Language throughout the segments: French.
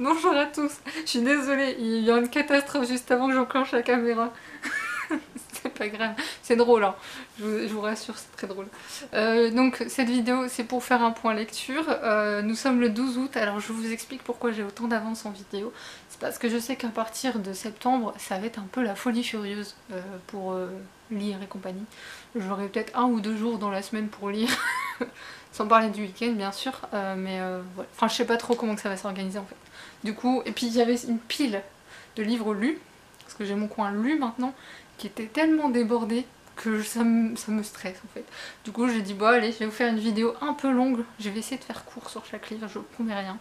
Bonjour à tous, je suis désolée, il y a une catastrophe juste avant que j'enclenche la caméra. C'est pas grave, c'est drôle, hein. Je vous rassure, c'est très drôle. Donc cette vidéo, c'est pour faire un point lecture. Nous sommes le 12 août, alors je vous explique pourquoi j'ai autant d'avance en vidéo. C'est parce que je sais qu'à partir de septembre, ça va être un peu la folie furieuse pour lire et compagnie. J'aurai peut-être 1 ou 2 jours dans la semaine pour lire, sans parler du week-end bien sûr, mais voilà. Enfin je sais pas trop comment que ça va s'organiser en fait. Du coup, et puis il y avait une pile de livres lus, parce que j'ai mon coin lu maintenant, qui était tellement débordé que ça me stresse en fait. Du coup j'ai dit bon allez, je vais vous faire une vidéo un peu longue, je vais essayer de faire court sur chaque livre, je vous promets rien.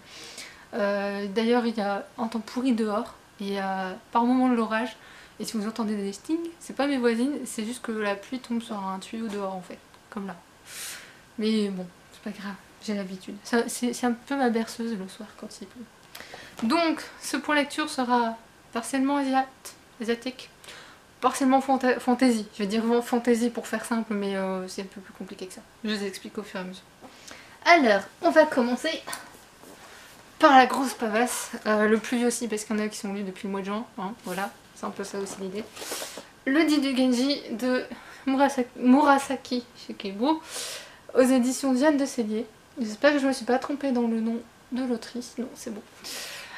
D'ailleurs il y a un temps pourri dehors, et il y a par moment de l'orage, et si vous entendez des stings, c'est pas mes voisines, c'est juste que la pluie tombe sur un tuyau dehors en fait, comme là. Mais bon, c'est pas grave, j'ai l'habitude. C'est un peu ma berceuse le soir quand il pleut. Donc, ce point lecture sera partiellement asiatique, partiellement fantasy. Je vais dire fantasy pour faire simple, mais c'est un peu plus compliqué que ça. Je vous explique au fur et à mesure. Alors, on va commencer par la grosse pavasse, le plus vieux aussi, parce qu'il y en a qui sont lus depuis le mois de juin, hein, voilà, c'est un peu ça aussi l'idée. Le dit du Genji de Murasaki Shikibu, aux éditions Diane de Cellier. J'espère que je ne me suis pas trompée dans le nom de l'autrice, non, c'est bon.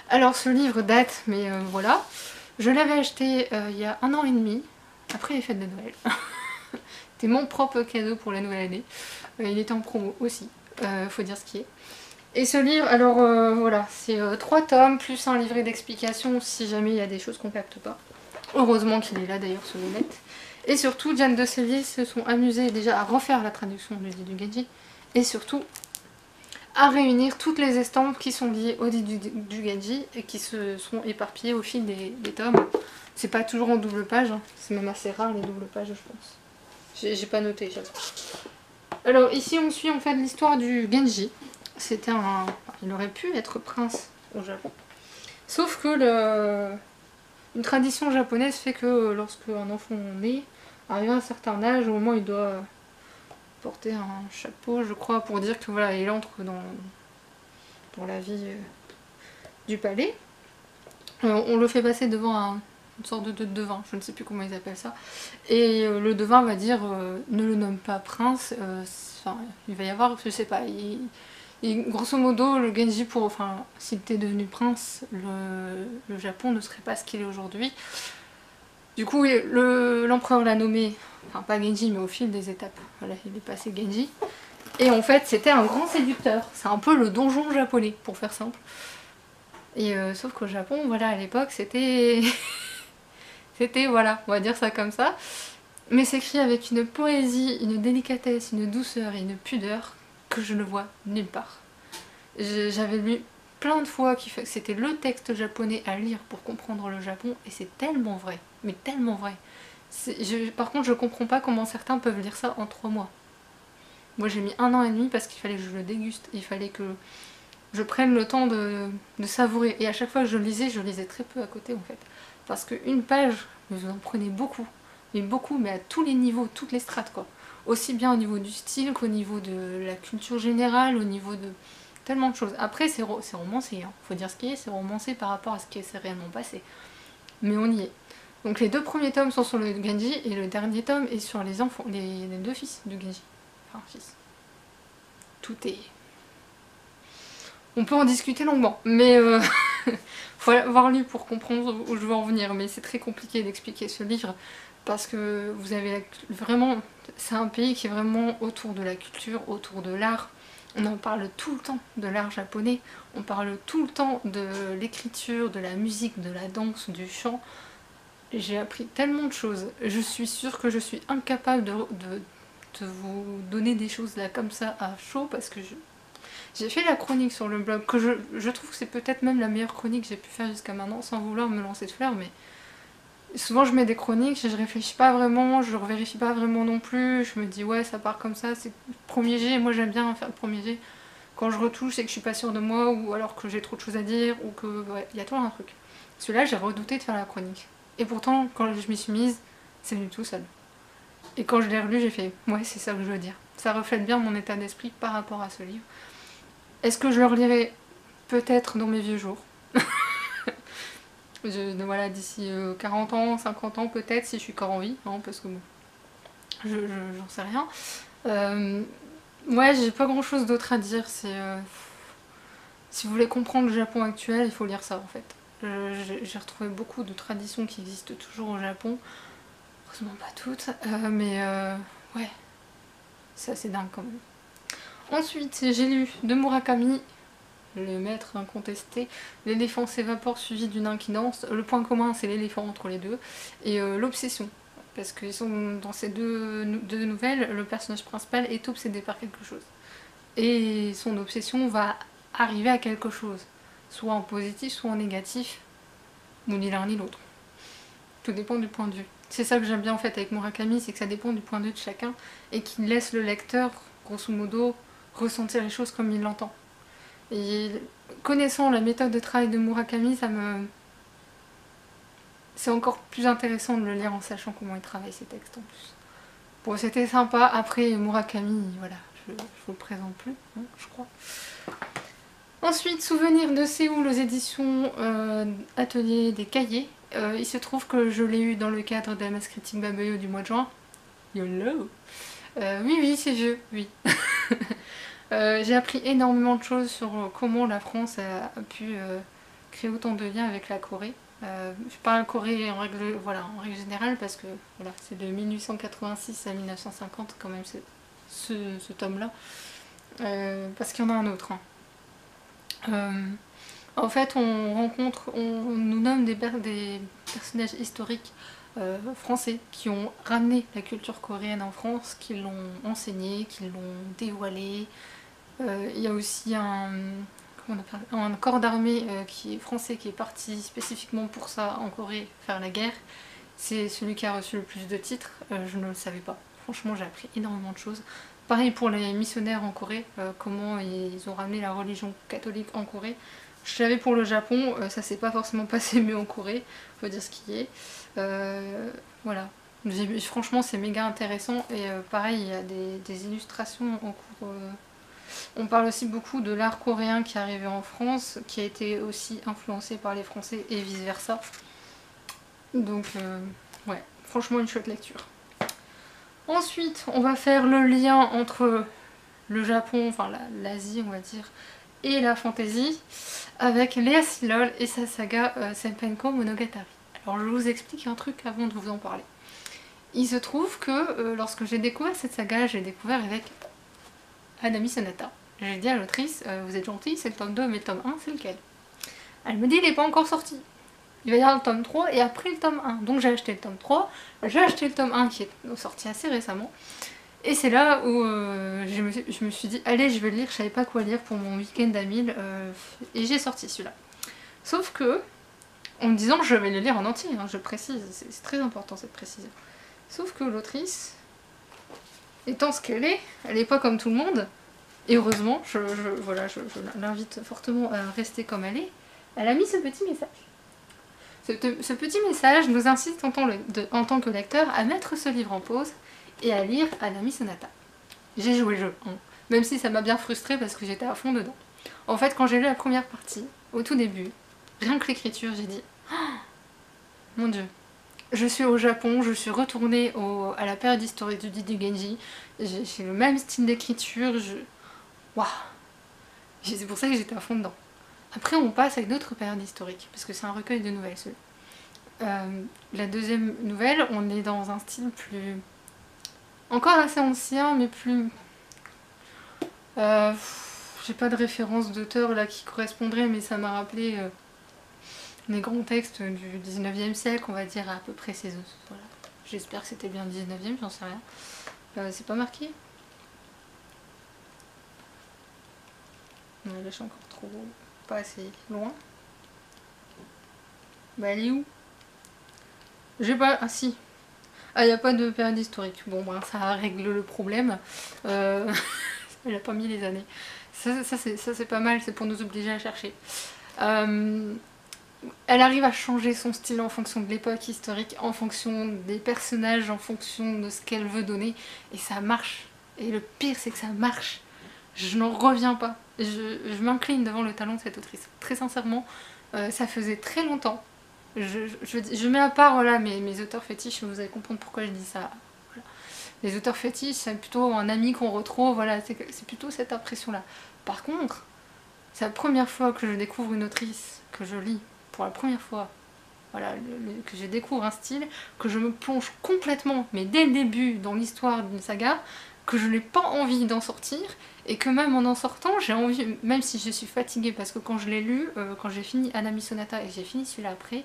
Alors ce livre date, mais voilà. Je l'avais acheté il y a 1 an et demi, après les fêtes de Noël. C'était mon propre cadeau pour la nouvelle année. Il était en promo aussi, faut dire ce qui est. Et ce livre, alors voilà, c'est 3 tomes, plus un livret d'explications si jamais il y a des choses qu'on capte pas. Heureusement qu'il est là d'ailleurs sur le net. Et surtout, Diane de Cellier se sont amusés déjà à refaire la traduction du dit du Genji. Et surtout, à réunir toutes les estampes qui sont liées au dit du Genji et qui se sont éparpillées au fil des tomes. C'est pas toujours en double page, hein. C'est même assez rare les doubles pages je pense. J'ai pas noté, j'avoue. Alors ici on suit en fait l'histoire du Genji. C'était un... Il aurait pu être prince au Japon. Sauf que une tradition japonaise fait que lorsque un enfant naît, arrivé à un certain âge, au moment où il doit porter un chapeau, je crois, pour dire que voilà, il entre dans la vie du palais. On le fait passer devant une sorte de devin, je ne sais plus comment ils appellent ça. Et le devin va dire ne le nomme pas prince, enfin, il va y avoir, je sais pas, grosso modo, le Genji, enfin, s'il était devenu prince, le Japon ne serait pas ce qu'il est aujourd'hui. Du coup, l'empereur l'a nommé, enfin pas Genji, mais au fil des étapes, voilà, il est passé Genji. Et en fait, c'était un grand séducteur. C'est un peu le donjon japonais, pour faire simple. Et sauf qu'au Japon, voilà, à l'époque, c'était... c'était, voilà, on va dire ça comme ça. Mais c'est écrit avec une poésie, une délicatesse, une douceur et une pudeur que je ne vois nulle part. J'avais lu plein de fois que c'était le texte japonais à lire pour comprendre le Japon, et c'est tellement vrai, mais tellement vrai. Par contre, je comprends pas comment certains peuvent lire ça en 3 mois. Moi j'ai mis 1 an et demi parce qu'il fallait que je le déguste, il fallait que je prenne le temps de savourer. Et à chaque fois que je lisais très peu à côté en fait. Parce qu'une page, vous en prenez beaucoup, mais à tous les niveaux, toutes les strates quoi. Aussi bien au niveau du style qu'au niveau de la culture générale, au niveau de tellement de choses. Après c'est romancé, hein. Faut dire ce qui est, c'est romancé par rapport à ce qui s'est réellement passé. Mais on y est. Donc les 2 premiers tomes sont sur le Genji et le dernier tome est sur les enfants, les 2 fils du Genji. Enfin, fils. Tout est... On peut en discuter longuement, mais faut avoir lu pour comprendre où je veux en venir. Mais c'est très compliqué d'expliquer ce livre parce que vous avez vraiment... C'est un pays qui est vraiment autour de la culture, autour de l'art. On en parle tout le temps de l'art japonais, on parle tout le temps de l'écriture, de la musique, de la danse, du chant. J'ai appris tellement de choses. Je suis sûre que je suis incapable de vous donner des choses là comme ça à chaud parce que j'ai fait la chronique sur le blog, que je trouve que c'est peut-être même la meilleure chronique que j'ai pu faire jusqu'à maintenant sans vouloir me lancer de fleurs, mais souvent je mets des chroniques, je réfléchis pas vraiment, je revérifie pas vraiment non plus, je me dis ouais ça part comme ça, c'est le premier jet, moi j'aime bien faire le premier jet. Quand je retouche c'est que je suis pas sûre de moi ou alors que j'ai trop de choses à dire ou que ouais, il y a toujours un truc. Celui-là j'ai redouté de faire la chronique. Et pourtant quand je m'y suis mise, c'est venu tout seul. Et quand je l'ai relu, j'ai fait ouais c'est ça que je veux dire. Ça reflète bien mon état d'esprit par rapport à ce livre. Est-ce que je le relirai peut-être dans mes vieux jours? Voilà, d'ici 40 ans, 50 ans peut-être, si je suis encore en vie, hein, parce que bon, j'en sais rien. Ouais, j'ai pas grand chose d'autre à dire, c'est... si vous voulez comprendre le Japon actuel, il faut lire ça en fait. J'ai retrouvé beaucoup de traditions qui existent toujours au Japon. Heureusement pas toutes, mais ouais, c'est assez dingue quand même. Ensuite, j'ai lu de Murakami, le maître incontesté, l'éléphant s'évapore suivi d'une nain qui danse. Le point commun, c'est l'éléphant entre les deux. Et l'obsession. Parce que dans ces deux nouvelles, le personnage principal est obsédé par quelque chose. Et son obsession va arriver à quelque chose. Soit en positif, soit en négatif. Ou ni l'un ni l'autre. Tout dépend du point de vue. C'est ça que j'aime bien en fait avec Murakami, c'est que ça dépend du point de vue de chacun. Et qu'il laisse le lecteur, grosso modo, ressentir les choses comme il l'entend. Et connaissant la méthode de travail de Murakami, c'est encore plus intéressant de le lire en sachant comment il travaille ses textes en plus. Bon, c'était sympa. Après, Murakami, voilà, je vous le présente plus, hein, je crois. Ensuite, Souvenirs de Séoul aux éditions Atelier des Cahiers. Il se trouve que je l'ai eu dans le cadre de la masse critique Baboyo du mois de juin. YOLO. Oui, c'est vieux, oui. J'ai appris énormément de choses sur comment la France a pu créer autant de liens avec la Corée. Je parle Corée en règle générale parce que voilà, c'est de 1886 à 1950 quand même ce tome-là. Parce qu'il y en a un autre. Hein. En fait, on nous nomme des personnages historiques français qui ont ramené la culture coréenne en France, qui l'ont enseignée, qui l'ont dévoilée. Il y a aussi un corps d'armée qui est français qui est parti spécifiquement pour ça en Corée faire la guerre. C'est celui qui a reçu le plus de titres, je ne le savais pas. Franchement, j'ai appris énormément de choses. Pareil pour les missionnaires en Corée, comment ils ont ramené la religion catholique en Corée. Je savais pour le Japon, ça s'est pas forcément passé mieux en Corée, faut dire ce qui est. Voilà. Franchement, c'est méga intéressant et pareil, il y a des illustrations en cours. On parle aussi beaucoup de l'art coréen qui est arrivé en France, qui a été aussi influencé par les Français et vice versa. Donc, ouais, franchement une chouette lecture. Ensuite, on va faire le lien entre le Japon, enfin l'Asie on va dire, et la fantasy, avec Léa Silol et sa saga Senpenko Monogatari. Alors je vous explique un truc avant de vous en parler. Il se trouve que lorsque j'ai découvert cette saga, j'ai découvert avec Hanami Sonata. J'ai dit à l'autrice, vous êtes gentille, c'est le tome 2, mais le tome 1 c'est lequel? Elle me dit, il n'est pas encore sorti. Il va y avoir le tome 3 et après le tome 1. Donc j'ai acheté le tome 3, j'ai acheté le tome 1 qui est sorti assez récemment. Et c'est là où je me suis dit, allez je vais le lire, je savais pas quoi lire pour mon week-end à 1000 et j'ai sorti celui-là. Sauf que, en me disant je vais le lire en entier, hein, je précise, c'est très important cette précision. Sauf que l'autrice, étant ce qu'elle est pas comme tout le monde, et heureusement, je l'invite fortement à rester comme elle est, elle a mis ce petit message. Ce petit message nous incite en tant que lecteur à mettre ce livre en pause et à lire Hanami Sonata. J'ai joué le jeu, hein, même si ça m'a bien frustrée parce que j'étais à fond dedans. En fait, quand j'ai lu la première partie, au tout début, rien que l'écriture, j'ai dit oh, mon dieu, je suis au Japon, je suis retournée à la période historique du Didi Genji, j'ai le même style d'écriture, waouh, c'est pour ça que j'étais à fond dedans. Après on passe à une autre période historique, parce que c'est un recueil de nouvelles celui-là. La deuxième nouvelle, on est dans un style plus... encore assez ancien, mais plus... j'ai pas de référence d'auteur là qui correspondrait, mais ça m'a rappelé les grands textes du 19e siècle, on va dire à peu près ces... Voilà. J'espère que c'était bien le 19e, j'en sais rien. C'est pas marqué? Non, là je suis encore trop... pas assez loin. Bah elle est où? J'ai pas... ah si. Ah, il n'y a pas de période historique. Bon, ben ça règle le problème. Elle a pas mis les années. Ça c'est pas mal, c'est pour nous obliger à chercher. Elle arrive à changer son style en fonction de l'époque historique, en fonction des personnages, en fonction de ce qu'elle veut donner. Et ça marche. Et le pire, c'est que ça marche. Je n'en reviens pas. Je m'incline devant le talent de cette autrice. Très sincèrement, ça faisait très longtemps Je mets à part voilà, mes auteurs fétiches, vous allez comprendre pourquoi je dis ça. Voilà. Les auteurs fétiches, c'est plutôt un ami qu'on retrouve, voilà, c'est plutôt cette impression-là. Par contre, c'est la première fois que je découvre une autrice, que je lis pour la première fois, voilà, que je découvre un style, que je me plonge complètement, mais dès le début, dans l'histoire d'une saga, que je n'ai pas envie d'en sortir, et que même en sortant, j'ai envie, même si je suis fatiguée, parce que quand je l'ai lu, quand j'ai fini Hanami Sonata et j'ai fini celui-là après,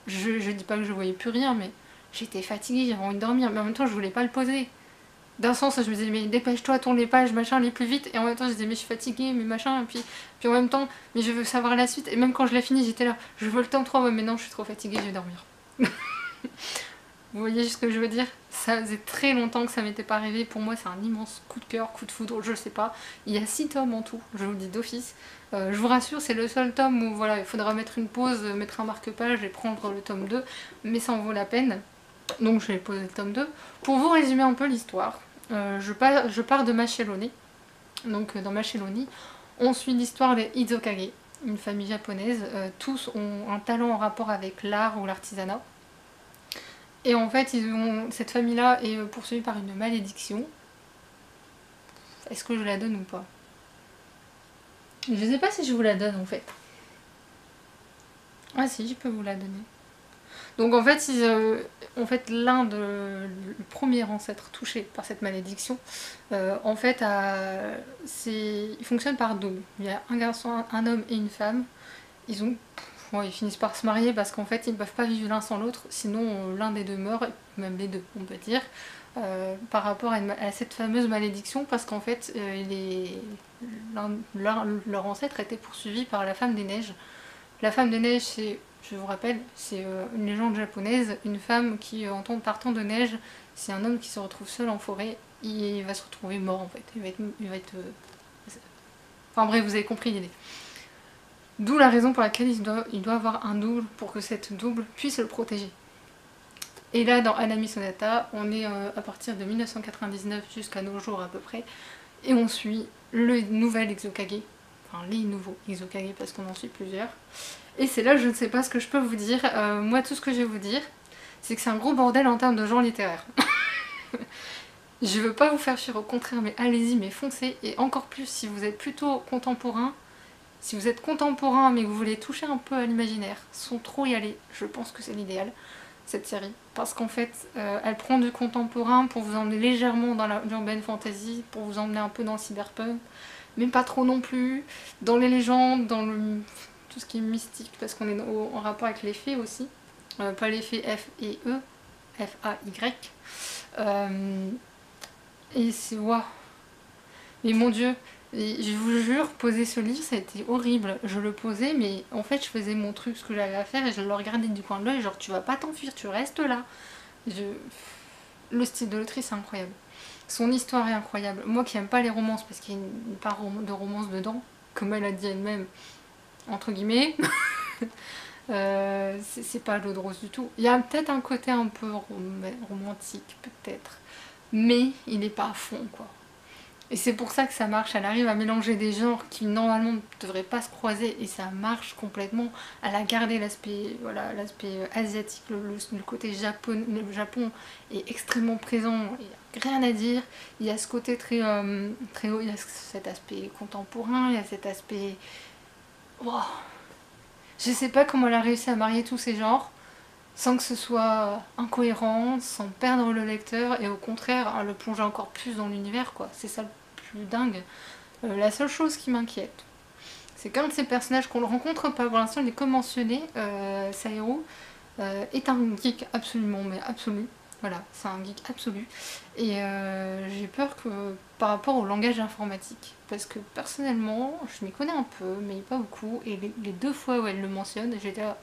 je dis pas que je voyais plus rien, mais j'étais fatiguée, j'avais envie de dormir, mais en même temps je voulais pas le poser. D'un sens, je me disais mais dépêche-toi, tourne les pages, machin, les plus vite, et en même temps je disais mais je suis fatiguée, mais machin, et puis en même temps, mais je veux savoir la suite, et même quand je l'ai fini, j'étais là, je veux le tome 3, ouais, mais non, je suis trop fatiguée, je vais dormir. Vous voyez ce que je veux dire? Ça faisait très longtemps que ça m'était pas arrivé. Pour moi, c'est un immense coup de cœur, coup de foudre, je sais pas. Il y a 6 tomes en tout, je vous le dis d'office. Je vous rassure, c'est le seul tome où voilà, il faudra mettre une pause, mettre un marque-page et prendre le tome 2, mais ça en vaut la peine. Donc je vais poser le tome 2. Pour vous résumer un peu l'histoire, je pars de Macheloni. Donc dans Macheloni, on suit l'histoire des Izokage, une famille japonaise. Tous ont un talent en rapport avec l'art ou l'artisanat. Et en fait, cette famille-là est poursuivie par une malédiction. Est-ce que je la donne ou pas? Je sais pas si je vous la donne en fait. Ah si, je peux vous la donner. Donc en fait, le premier ancêtre touché par cette malédiction, en fait, il fonctionne par double. Il y a un garçon, un homme et une femme. Ils finissent par se marier parce qu'en fait ils ne peuvent pas vivre l'un sans l'autre, sinon l'un des deux meurt, même les deux on peut dire, par rapport à cette fameuse malédiction, parce qu'en fait leur ancêtre était poursuivi par la femme des neiges. La femme des neiges, je vous rappelle, c'est une légende japonaise, une femme qui partant de neige, c'est un homme qui se retrouve seul en forêt, il va se retrouver mort en fait, enfin bref, vous avez compris l'idée. D'où la raison pour laquelle il doit avoir un double pour que cette double puisse le protéger. Et là, dans Hanami Sonata, on est à partir de 1999 jusqu'à nos jours à peu près, et on suit le nouvel Izokage, enfin les nouveaux Izokage parce qu'on en suit plusieurs. Et c'est là que je ne sais pas ce que je peux vous dire. Moi, tout ce que je vais vous dire, c'est que c'est un gros bordel en termes de genre littéraire. Je veux pas vous faire fuir, au contraire, mais allez-y, mais foncez, et encore plus si vous êtes plutôt contemporain. Si vous êtes contemporain mais que vous voulez toucher un peu à l'imaginaire, sans trop y aller, je pense que c'est l'idéal, cette série. Parce qu'en fait, elle prend du contemporain pour vous emmener légèrement dans l'urban fantasy, pour vous emmener un peu dans le cyberpunk, mais pas trop non plus, dans les légendes, dans tout ce qui est mystique, parce qu'on est en rapport avec les fées aussi. Pas les fées F et E, F-A-Y. Et c'est... Waouh. Mais mon dieu, et je vous jure, poser ce livre, ça a été horrible. Je le posais, mais en fait, je faisais mon truc, ce que j'avais à faire, et je le regardais du coin de l'œil, genre, tu vas pas t'enfuir, tu restes là. Le style de l'autrice est incroyable. Son histoire est incroyable. Moi qui aime pas les romances, parce qu'il y a une part de romance dedans, comme elle a dit elle-même, entre guillemets, c'est pas l'eau de rose du tout. Il y a peut-être un côté un peu romantique, peut-être, mais il n'est pas à fond, quoi. Et c'est pour ça que ça marche, elle arrive à mélanger des genres qui normalement ne devraient pas se croiser, et ça marche complètement. Elle a gardé l'aspect asiatique, le côté Japon, le Japon est extrêmement présent, il n'y a rien à dire. Il y a ce côté très haut, il y a cet aspect contemporain, il y a cet aspect... Wow. Je sais pas comment elle a réussi à marier tous ces genres, sans que ce soit incohérent, sans perdre le lecteur, et au contraire, à le plonger encore plus dans l'univers, quoi. C'est ça le plus dingue. La seule chose qui m'inquiète, c'est qu'un de ces personnages qu'on ne rencontre pas, pour l'instant il est que mentionné, Saeru, est un geek absolument, mais absolu. Voilà, c'est un geek absolu. Et j'ai peur que par rapport au langage informatique, parce que personnellement, je m'y connais un peu, mais pas beaucoup, et les deux fois où elle le mentionne, j'étais là,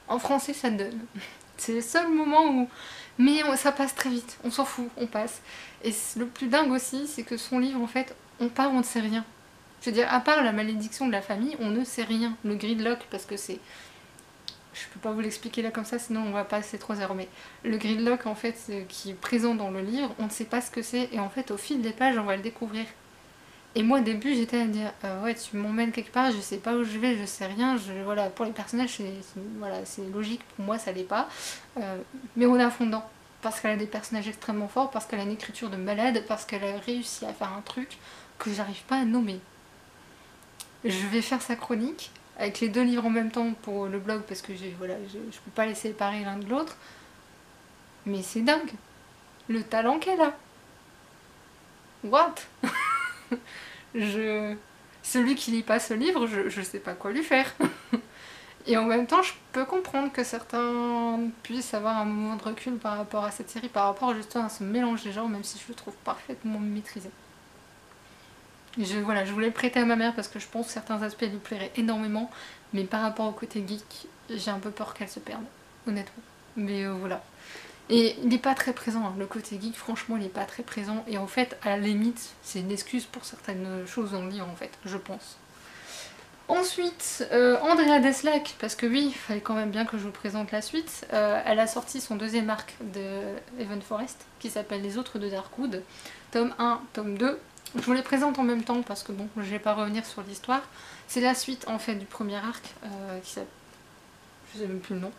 en français ça donne. C'est le seul moment où... Mais ça passe très vite, on s'en fout, on passe. Et le plus dingue aussi, c'est que son livre, en fait, on ne sait rien. Je veux dire, à part la malédiction de la famille, on ne sait rien. Le gridlock, parce que c'est... Je peux pas vous l'expliquer là comme ça, sinon on va passer 3 heures. Mais le gridlock, en fait, qui est présent dans le livre, on ne sait pas ce que c'est. Et en fait, au fil des pages, on va le découvrir. Et moi au début j'étais à dire ouais tu m'emmènes quelque part, je sais pas où je vais, je sais rien, voilà, pour les personnages voilà, c'est logique, pour moi ça l'est pas. Mais on est à fond dedans, parce qu'elle a des personnages extrêmement forts, parce qu'elle a une écriture de malade, parce qu'elle a réussi à faire un truc que j'arrive pas à nommer. Je vais faire sa chronique, avec les 2 livres en même temps pour le blog, parce que voilà, je peux pas les séparer l'un de l'autre. Mais c'est dingue, le talent qu'elle a. What? Celui qui lit pas ce livre, je sais pas quoi lui faire. Et en même temps, je peux comprendre que certains puissent avoir un moment de recul par rapport à cette série, par rapport justement à ce mélange des genres, même si je le trouve parfaitement maîtrisé. Voilà, je voulais le prêter à ma mère parce que je pense que certains aspects lui plairaient énormément, mais par rapport au côté geek, j'ai un peu peur qu'elle se perde, honnêtement. Mais voilà. Et il n'est pas très présent, hein. Le côté geek, franchement, il n'est pas très présent. Et en fait, à la limite, c'est une excuse pour certaines choses dans le livre, en fait, je pense. Ensuite, Andrea Deslac, parce que oui, il fallait quand même bien que je vous présente la suite. Elle a sorti son 2e arc de Even Forest, qui s'appelle Les Autres de Darkwood, tome 1, tome 2. Je vous les présente en même temps parce que bon, je vais pas revenir sur l'histoire. C'est la suite en fait du premier arc, qui s'appelle... je sais même plus le nom.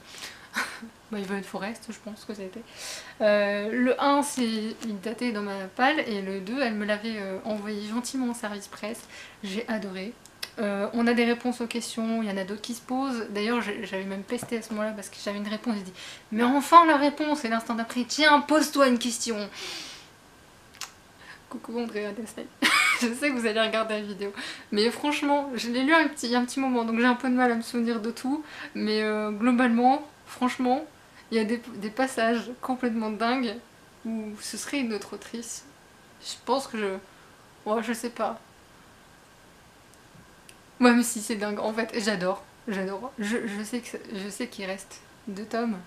Even Forest, je pense que c'était. Le 1, il datait dans ma palle, et le 2, elle me l'avait envoyé gentiment en service presse. J'ai adoré. On a des réponses aux questions, il y en a d'autres qui se posent. D'ailleurs, j'avais même pesté à ce moment-là parce que j'avais une réponse. J'ai dit, mais enfin la réponse! Et l'instant d'après, tiens, pose-toi une question! Coucou Andrea Desnay. Je sais que vous allez regarder la vidéo. Mais franchement, je l'ai lu il y a un petit moment, donc j'ai un peu de mal à me souvenir de tout. Mais globalement, franchement, il y a des passages complètement dingues où ce serait une autre autrice. Je pense que ouais, je sais pas. Ouais, mais si, c'est dingue. En fait, j'adore. J'adore. Je sais qu'il reste 2 tomes.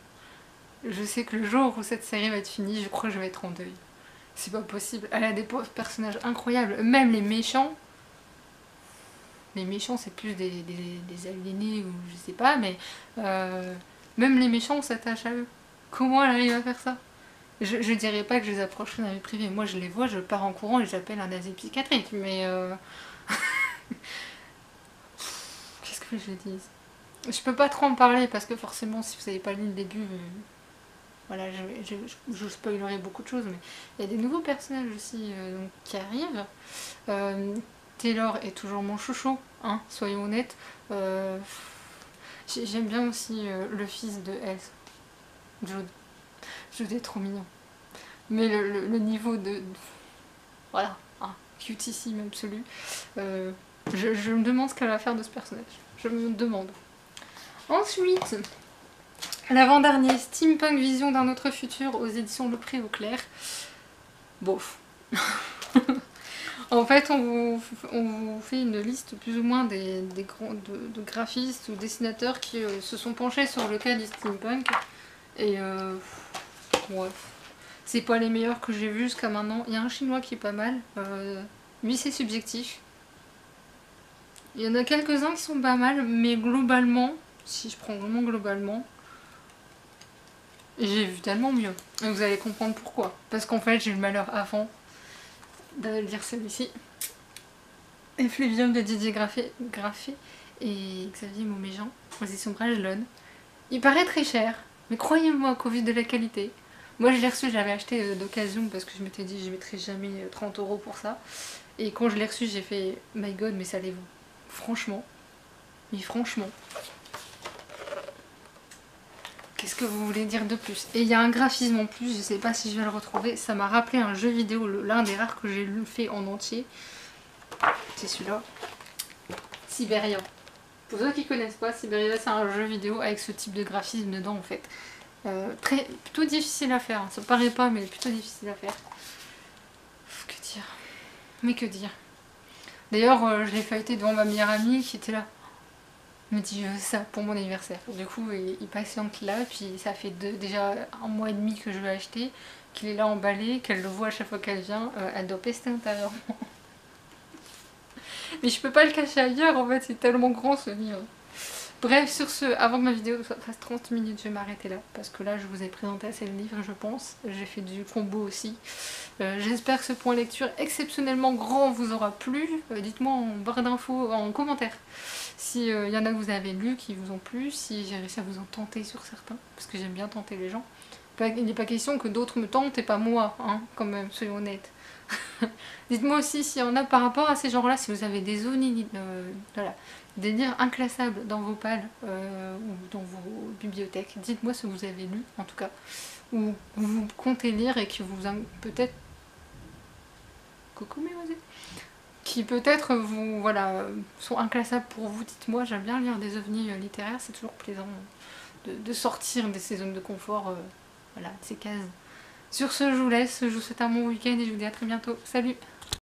Je sais que le jour où cette série va être finie, je crois que je vais être en deuil. C'est pas possible. Elle a des personnages incroyables. Même les méchants. Les méchants, c'est plus des aliénés ou je sais pas, mais même les méchants, on s'attache à eux. Comment elle arrive à faire ça? Je dirais pas que je les approcherai dans la vie privée. Moi, je les vois, je pars en courant et j'appelle un asile psychiatrique. Mais qu'est-ce que je dise? Je peux pas trop en parler parce que forcément, si vous avez pas lu le début, voilà, je spoilerai beaucoup de choses, mais il y a des nouveaux personnages aussi donc, qui arrivent. Taylor est toujours mon chouchou, hein, soyons honnêtes. J'aime bien aussi le fils de Elsa, Jude. Jude est trop mignon. Mais le niveau de... Voilà, hein, cutissime absolu. Je me demande ce qu'elle va faire de ce personnage. Je me demande. Ensuite, l'avant-dernier, Steampunk Vision d'un autre futur aux éditions Le Pré au Clair. Bof. En fait, on vous fait une liste plus ou moins de graphistes ou dessinateurs qui se sont penchés sur le cas du steampunk. Et ouais, c'est pas les meilleurs que j'ai vus jusqu'à maintenant. Il y a un chinois qui est pas mal. Lui, c'est subjectif. Il y en a quelques-uns qui sont pas mal, mais globalement, si je prends vraiment globalement, j'ai vu tellement mieux. Et vous allez comprendre pourquoi. Parce qu'en fait, j'ai eu le malheur avant de lire celui-ci. Effluvium de Didier Graffé et Xavier Mauméjean, aux éditions Brajlon. Il paraît très cher, mais croyez-moi qu'au vu de la qualité, moi je l'ai reçu, je l'avais acheté d'occasion parce que je m'étais dit je mettrai jamais 30 € pour ça. Et quand je l'ai reçu, j'ai fait my god, mais ça les vaut. Franchement. Mais franchement. Qu'est-ce que vous voulez dire de plus? Et il y a un graphisme en plus, je sais pas si je vais le retrouver. Ça m'a rappelé un jeu vidéo, l'un des rares que j'ai fait en entier. C'est celui-là. Siberia. Pour ceux qui connaissent pas, Siberia c'est un jeu vidéo avec ce type de graphisme dedans en fait. Plutôt difficile à faire, hein. Ça paraît pas mais plutôt difficile à faire. Que dire? Mais que dire? D'ailleurs je l'ai feuilleté devant ma meilleure amie qui était là. Elle me dit je veux ça pour mon anniversaire. Du coup il patiente là, puis ça fait déjà 1 mois et demi que je l'ai acheté, qu'il est là emballé, qu'elle le voit à chaque fois qu'elle vient, elle doit pester intérieurement. Mais je peux pas le cacher ailleurs en fait, c'est tellement grand ce livre. Bref, sur ce, avant que ma vidéo fasse 30 minutes, je vais m'arrêter là. Parce que là, je vous ai présenté assez le livre, je pense. J'ai fait du combo aussi. J'espère que ce point lecture exceptionnellement grand vous aura plu. Dites-moi en barre d'infos, en commentaire, s'il y en a que vous avez lu, qui vous ont plu, si j'ai réussi à vous en tenter sur certains. Parce que j'aime bien tenter les gens. Il n'est pas question que d'autres me tentent et pas moi, hein, quand même, soyons honnêtes. Dites-moi aussi s'il y en a par rapport à ces genres-là, si vous avez des zones, voilà, des livres inclassables dans vos pales ou dans vos bibliothèques. Dites-moi ce que vous avez lu, en tout cas, ou vous comptez lire et que vous peut-être... Coucou mes oiseaux, qui peut-être vous, voilà, sont inclassables pour vous. Dites-moi, j'aime bien lire des ovnis littéraires, c'est toujours plaisant de sortir de ces zones de confort, voilà, de ces cases. Sur ce, je vous laisse, je vous souhaite un bon week-end et je vous dis à très bientôt. Salut!